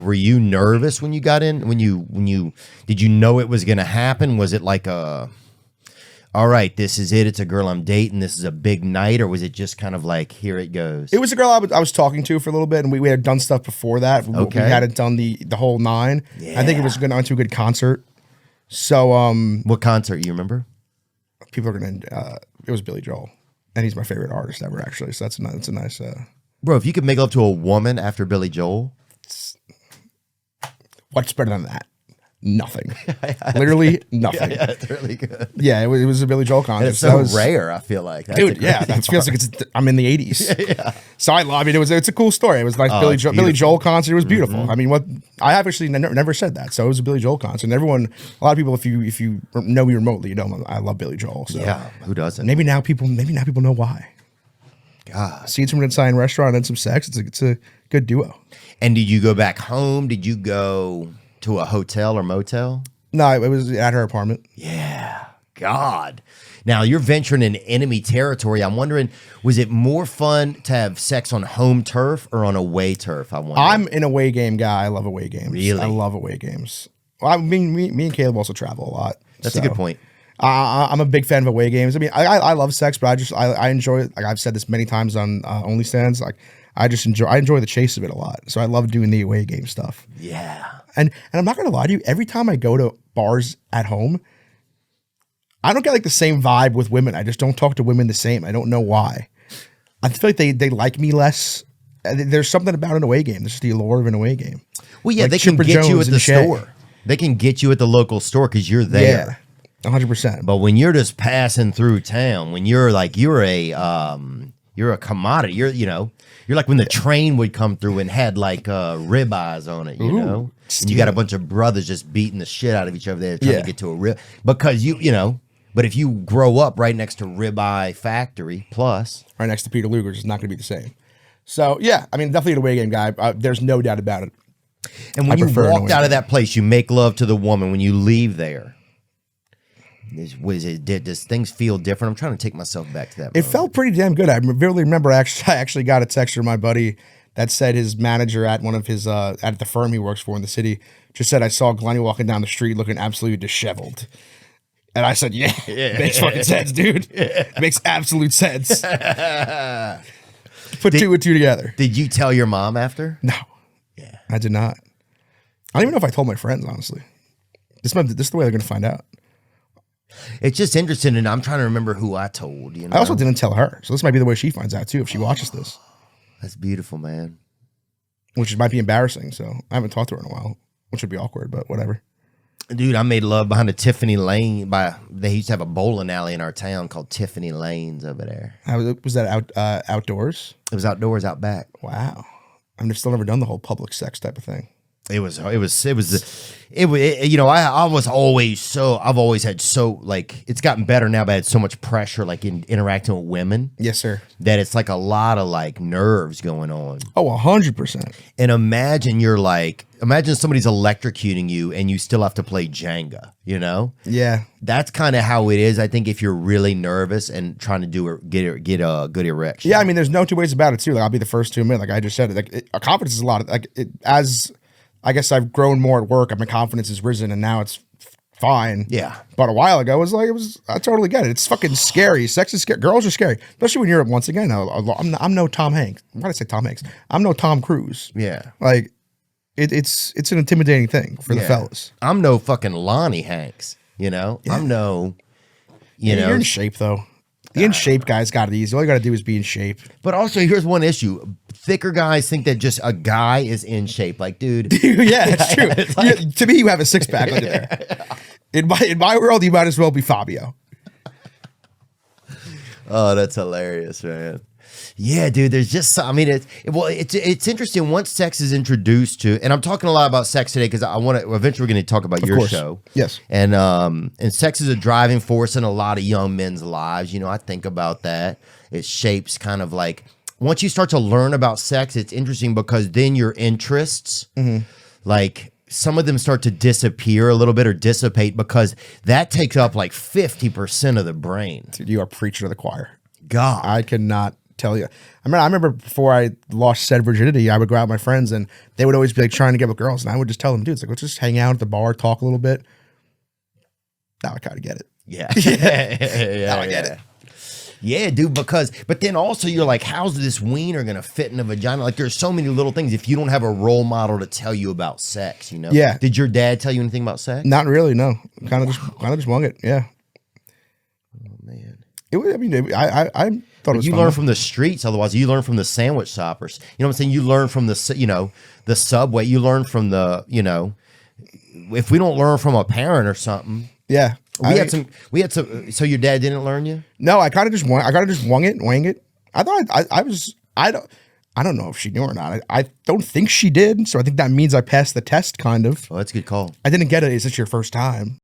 Were you nervous when you got in? Did you know it was going to happen? Was it like all right, this is it. It's a girl I'm dating. This is a big night. Or was it just kind of like, here it goes? It was a girl I was talking to for a little bit, and we had done stuff before that. Okay. We hadn't done the whole 9. Yeah. I think it was going on to a good concert. So, what concert, you remember? people are going to, it was Billy Joel, and he's my favorite artist ever, actually. So that's a nice, Bro, if you could make love to a woman after Billy Joel. what's better than that? Nothing. Literally nothing. Yeah, it's really good. Yeah, it was a Billy Joel concert. And it's so rare, I feel like. That's Dude, yeah, that feels like I'm in the 80s. Yeah. So I mean, it's a cool story. It was like Billy Joel concert. It was beautiful. I mean, I have actually never said that. So it was a Billy Joel concert. And everyone, a lot of people, if you know me remotely, you know I love Billy Joel. So Yeah, who doesn't? maybe now people know why. God. Seeds from an Italian restaurant and some sex. It's a good duo. And did you go back home? Did you go to a hotel or motel? No, it was at her apartment. Yeah. God. Now you're venturing in enemy territory. I'm wondering, was it more fun to have sex on home turf or on away turf? I wonder. I'm an away game guy. I love away games. Really? I love away games. Well, I mean, me and Caleb also travel a lot. That's a good point. I'm a big fan of away games. I mean, I love sex, but I enjoy it. Like I've said this many times on OnlyFans. Like I enjoy the chase of it a lot. So I love doing the away game stuff. Yeah. And I'm not gonna lie to you. Every time I go to bars at home, I don't get like the same vibe with women. I just don't talk to women the same. I don't know why. I feel like they like me less. There's something about an away game. There's just the allure of an away game. Well, yeah, Like they can Chipper get you Jones at the and Shay. store. They can get you at the local store because you're there. Yeah, 100%. But when you're just passing through town, when you're like you're a commodity. You're like when the train would come through and had like ribeyes on it, you know? And you got a bunch of brothers just beating the shit out of each other there trying to get to a rib. Because but if you grow up right next to Ribeye Factory Plus. Right next to Peter Luger's, it's not going to be the same. So, yeah, I mean, definitely an away game guy. There's no doubt about it. And when you walked out of that place, you make love to the woman. When you leave there, does things feel different? I'm trying to take myself back to that moment. It felt pretty damn good. I vividly remember I actually got a text from my buddy that said his manager at one of his at the firm he works for in the city just said, I saw Glenny walking down the street looking absolutely disheveled. And I said, yeah. Makes fucking sense, dude. Makes absolute sense. Put two and two together. Did you tell your mom after? No. Yeah. I did not. I don't even know if I told my friends, honestly. This is the way they're going to find out. It's just interesting, and I'm trying to remember who I told. I also didn't tell her. So this might be the way she finds out, too, if she watches this. That's beautiful, man. Which might be embarrassing, so I haven't talked to her in a while, which would be awkward, but whatever. Dude, I made love behind a Tiffany Lane. They used to have a bowling alley in our town called Tiffany Lanes over there. Was that outdoors? It was outdoors, out back. Wow. I've still never done the whole public sex type of thing. I've always had it's gotten better now, but I had so much pressure like in interacting with women. Yes, sir. That it's like a lot of like nerves going on. Oh, 100%. And imagine somebody's electrocuting you and you still have to play Jenga, you know? Yeah. That's kind of how it is, I think, if you're really nervous and trying to get a good erection. Yeah, I mean, there's no two ways about it, too. Like, I'll be the first to admit, like I just said, confidence is a lot of, as I guess I've grown more at work, my confidence has risen, and now it's fine. Yeah. But a while ago, I totally get it. It's fucking scary. Sex is scary. Girls are scary. Especially when you're, once again, I'm no Tom Hanks. Why did I say Tom Hanks? I'm no Tom Cruise. Yeah. Like, it's an intimidating thing for the fellas. I'm no fucking Lonnie Hanks, you know? Yeah. I'm no, You're in shape, though. The in shape guys got it easy. All you got to do is be in shape. But also, here's one issue. Thicker guys think that just a guy is in shape. Like, dude. Yeah, it's true. To me, you have a six-pack under there. In my world, you might as well be Fabio. Oh, that's hilarious, man. Yeah, dude, there's just, it's interesting once sex is introduced to, and I'm talking a lot about sex today because eventually we're going to talk about your show. Yes. And sex is a driving force in a lot of young men's lives. I think about that. It shapes kind of like, once you start to learn about sex, it's interesting because then your interests, like some of them start to disappear a little bit or dissipate because that takes up like 50% of the brain. Dude, you are preaching to the choir. God. I cannot tell you. I remember before I lost said virginity, I would go out with my friends and they would always be like trying to get with girls. And I would just tell them, dude, it's like, let's just hang out at the bar, talk a little bit. Now I kind of get it. Yeah. Yeah. Now I get it. Yeah, dude, but then also you're like, how's this wiener gonna fit in a vagina? Like there's so many little things if you don't have a role model to tell you about sex, you know? Yeah. Did your dad tell you anything about sex? Not really, no. Kind of just wung it, yeah. Oh man. It was, I mean, I thought it was You fun. learn from the streets, otherwise you learn from the sandwich shoppers. You know what I'm saying? You learn from the subway, you learn from if we don't learn from a parent or something. Yeah. We had some. So your dad didn't learn you? No, I kind of just wang it. I thought I don't know if she knew or not. I don't think she did. So I think that means I passed the test, kind of. Oh, that's a good call. I didn't get it. Is this your first time?